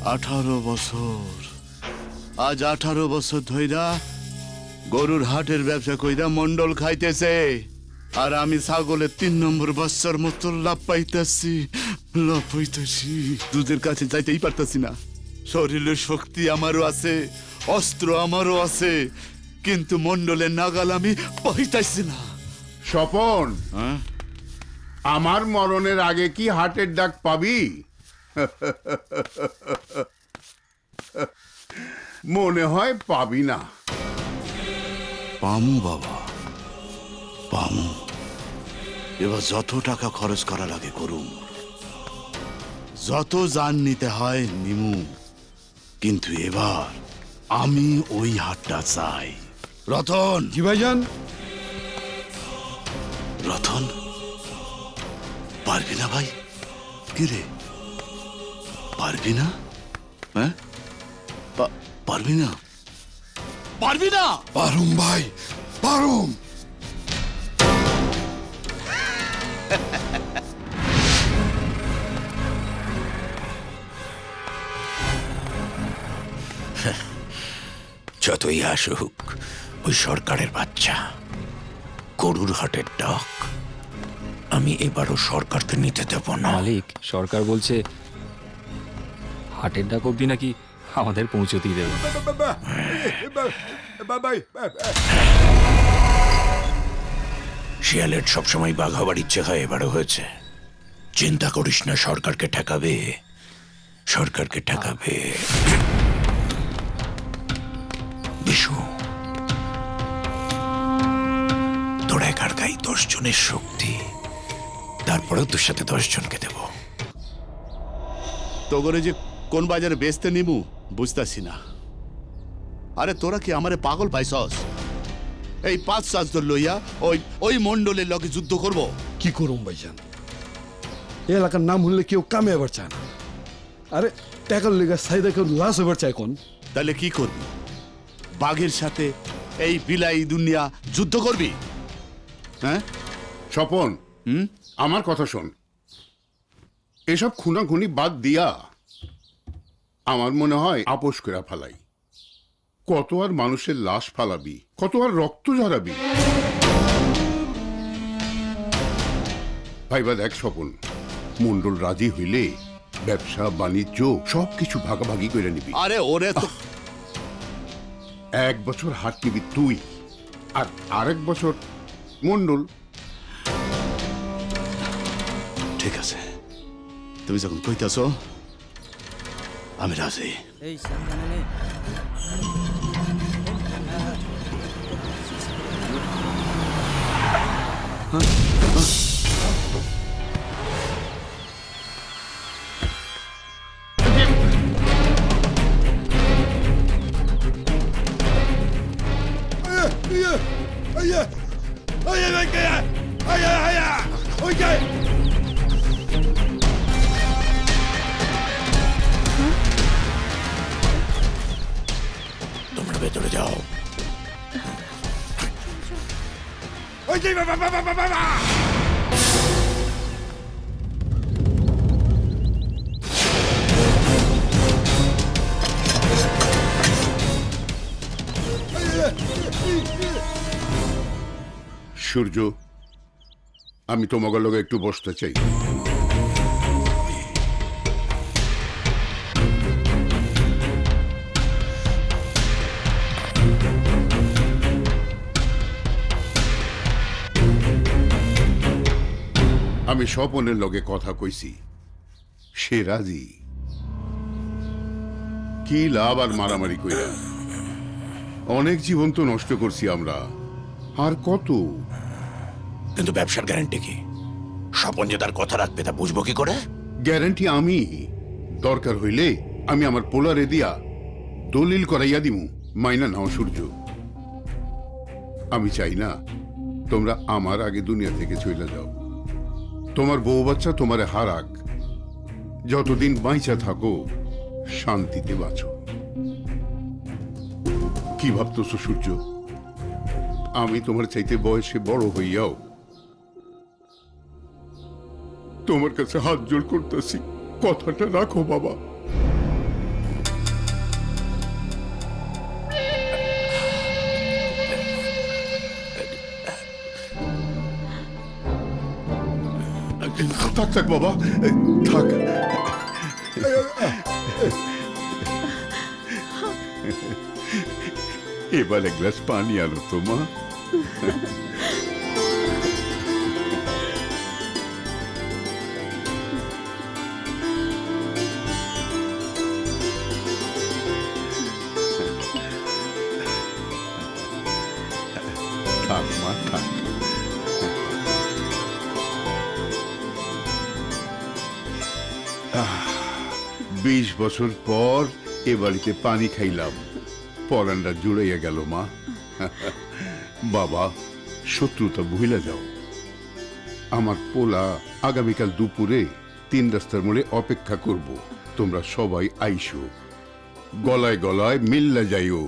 18 বছর, আজ 18 বছর ধইরা গরুর হাটের ব্যবসা কইরা মন্ডল খাইতেছে, আর আমি ছাগলের 3 নম্বর বাচ্চার মতো লাভ পাইতেছি। দুধের কাছে যাইতেই পারতাছি না। শরীরের শক্তি আমারও আছে, অস্ত্র আমারও আছে, কিন্তু মন্ডলের নাগাল আমি পাইতাছি না। স্বপন, হ্যাঁ, আমার মরণের আগে কি হার্টের ডাক পাবি? মনে হয় পাবি না। পামু বাবা, পামু। এবার যত টাকা খরচ করা লাগে করুম, যত জান নিতে হয় নিমু, কিন্তু এবার আমি ওই হাটটা চাই। রতন, জি ভাইজান। রতন, পারবি না ভাই? কি রে, পারবি না? হ্যাঁ, পারবি না? পারবি না? পারুম ভাই, পারুম। যতই আসুক ওই সরকারের বাচ্চা, গরুর হাটের ডাক আমি এবারও সরকারকে নিতে দেব না। মালিক, সরকার বলছে হাটের ডাক অব্দি নাকি আমাদের পৌঁছতেই দেবে। শিয়ালের সবসময় বাঘ হবার ইচ্ছে হয়, এবারও হয়েছে। চিন্তা করিস না, সরকারকে ঠেকাবে, সরকারকে ঠেকাবে। বিশু, তোর একার গাই 10 জনের শক্তি, তারপরেও তোর সাথে 10 জনকে দেব। তো করে যে কোন বাজারে বেচতে নিমু বুঝতাছি না। আরে তোরা কি আমারে পাগল পাইছস? এই 5 দল লইয়া ওই ওই মন্ডলের লগে যুদ্ধ করব? কি করুম ভাইজান? এই এলাকার নাম শুনলে কেউ কামে আবার চায় না। আরে টাকার লেগে সাইদা কেউ লাশ হবার চায় কোন? তাহলে কি করবি? বাঘের সাথে এই বিলাই দুনিয়া যুদ্ধ করবি? হ্যাঁ স্বপন, আমার কথা শোন। এসব খুনাখুনি বাদ দিয়া আমার মনে হয় আপোষ করে ফালাই। কত আর মানুষের লাশ ফালাবি, কত আর রক্ত ঝরাবি? ভাইবা দেখ স্বপন, মন্ডল রাজি হইলে ব্যবসা বাণিজ্য সবকিছু ভাগাভাগি করে নিবি। আরে ওরে তো 1 বছর হাট নিবি তুই, আর আরেক বছর মন্ডল। ঠিক আছে, তুমি যখন কইতাছো আমি রাজি। তোমরা ভেতরে যাও। সূর্য, আমি তোমাকে লগে একটু বসতে চাই। আমি স্বপনের লগে কথা কইছি, সে রাজি। কি লাভ আর মারামারি কইরা? অনেক জীবন তো নষ্ট করছি আমরা, আর কত? কিন্তু ব্যবসার গ্যারান্টি কি? স্বপন যে তার কথা রাখবে তা বুঝবো কি করে? গ্যারান্টি আমি। দরকার হইলে আমি আমার পোলারে দিয়া দলিল করাইয়া দিমু, মাইনা নাও সূর্য। আমি চাই না তোমরা আমার আগে দুনিয়া থেকে চলে যাও। তোমার বউ বাচ্চা তোমারে হারাক, যতদিন বাইচা থাকো শান্তিতে বাঁচো। কি ভাবতেছো সূর্য? আমি তোমার চাইতে বয়সে বড় হইয়াও তোমার কাছে হাত জোড় করতেছি, কথাটা রাখো বাবা। থাক থাক বাবা, থাক। এবার এক গ্লাস পানি আনো তো মা। থাক মা, থাক। 20 বছর পর এ বাড়িতে পানি খাইলাম, পরানটা জুড়াইয়া গেল মা। বাবা, শত্রুতা ভুলে যাও। আমার পোলা আগামীকাল দুপুরে 3 রাস্তার মোড়ে অপেক্ষা করব, তোমরা সবাই আইসো, গলায় গলায় মিল্লা যাইও।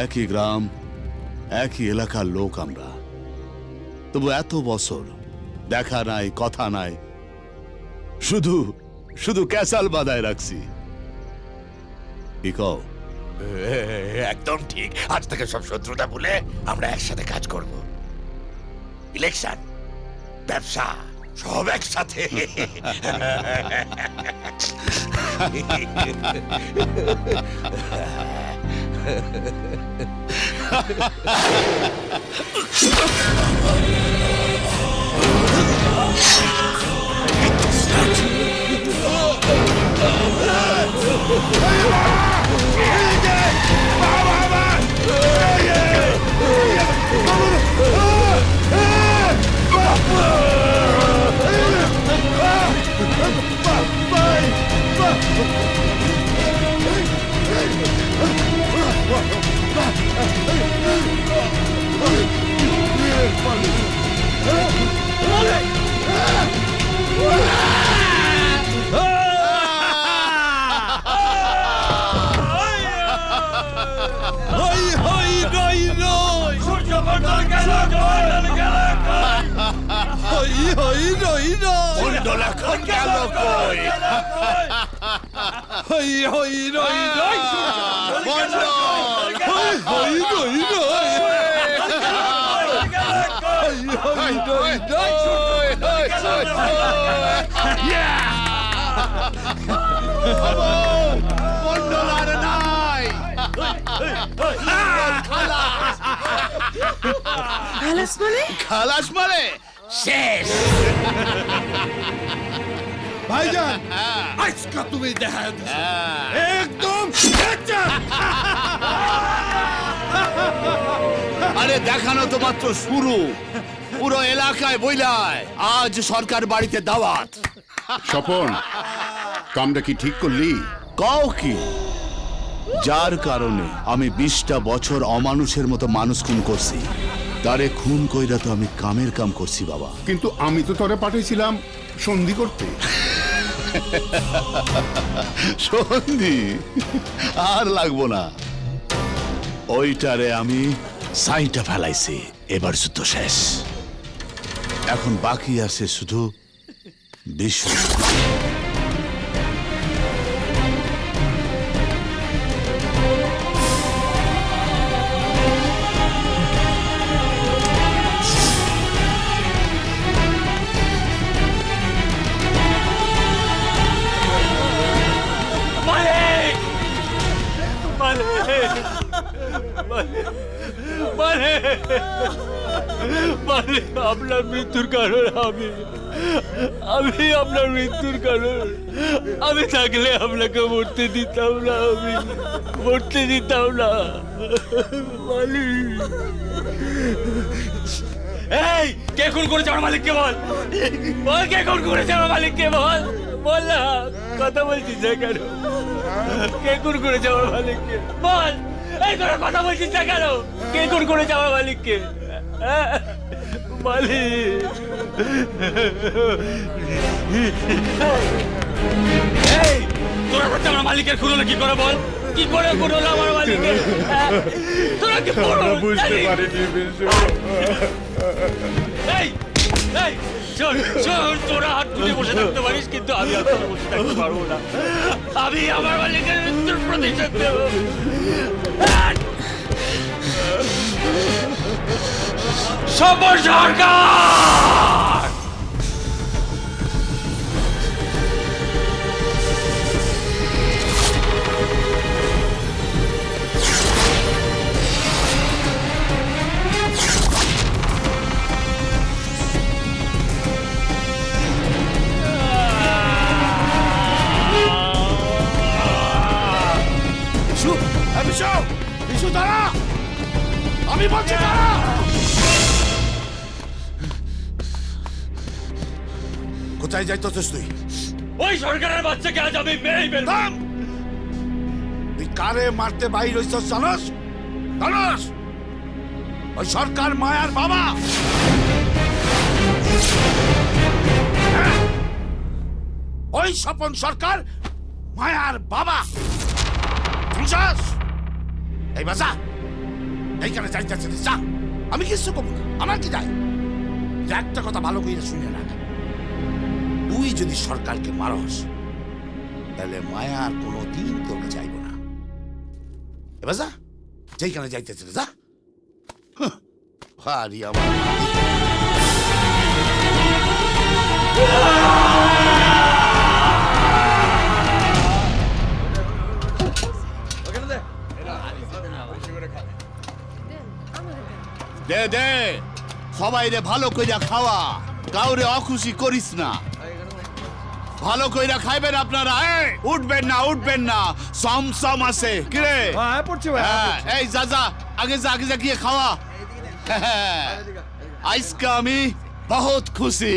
একই গ্রাম, একই এলাকার লোক আমরা, তবু এত বছর দেখা নাই, কথা নাই, শুধু শুধু ক্যাসাল বাদায় রাখছি। কি কও? একদম ঠিক। আজ থেকে সব শত্রুতা ভুলে আমরা একসাথে কাজ করব। ইলেকশন, ব্যবসা, সব একসাথে। মন্ডল এখন গেল কই? মন্ডল আর নাই। খালাস মানে? খালাস মানে শেষ। ভাইজান, আজকে তুমি দেখা একদম। আরে দেখানো তো মাত্র শুরু, পুরো এলাকায় বইলায় আজ সরকার বাড়িতে দাওয়াত। স্বপন, কামটা কি ঠিক করলি? কও কি? যার কারণে আমি 20টা বছর অমানুষের মতো মানুষ খুন করছি, তারে খুন কইরা তো আমি কামের কাম করছি বাবা। কিন্তু আমি তো তোরে পাঠাইছিলাম সন্ধি করতে। সন্ধি আর লাগবো না। ওইটারে আমি সাইনটা ফেলাইছি, এবার যুদ্ধ শেষ। এখন বাকি আছে শুধু বিশ্ব। মালিক! মালিক! মালিক! মালিক, আপনার মৃত্যুর কারণ আমি আপনার মৃত্যুর কারণ। আমি থাকলে আপনাকে মরতে দিতাম না, আমি মরতে দিতাম না মালিক। এই, কে খুন করেছে আমার মালিককে বল, বল কে খুন করেছে আমার মালিককে বল, বল না, কথা বলছিস না কেন? কে খুন করেছে আমার মালিককে বল, এই তোরা কথা বলছিস না কেন? কে খুন করেছে আমার মালিককে? মালিক, এই তোরা করতে আমার মালিকের খুন হলো কি করে বল, কি করে খুন হলো আমার মালিকের? তোরা কি বুঝতে পারিনি? এই এই শোন শোন, তোরা হাত তুলে বসে থাকতে পারিস, কিন্তু আমি আর তোরা বসে থাকতে পারবো না। আমি আমার মালিকের মৃত্যুর প্রতিশোধ দেব। সব সরকার! আমি বলছি দাঁড়া! কোথায় যাইতেছিস তুই? ওই সরকারের বাচ্চাকে আজ আমি মেরেই ফেলবো। থাম! তুই কারে মারতে বাইর হইছস জানোস? জানোস? ওই সরকার মায়ার বাবা। হ্যাঁ? ওই স্বপন সরকার মায়ার বাবা, শুনছস? এই বাসা এইখানে যাইতেছিস যা, আমি কিছু কব না, আমার কি যায়? একটা কথা ভালো করে শুনে রাখ, তুই যদি সরকারকে মারস তাহলে মায়া আর কোনোদিন তোকে চাইব না। এবার যা, যেইখানে যাইতেছিল যা। হারি আমার দে দে, সবাই রে ভালো কইরা খাওয়া, কাউরে অখুশি করিস না। ভালো কইরা খাইবেন আপনারা, উঠবেন না উঠবেন না, সম আছে কিরে? হ্যাঁ পড়ছি ভাই, হ্যাঁ, এই যা যা, আগে যা গিয়ে খাওয়া। আজকে আমি বহুত খুশি।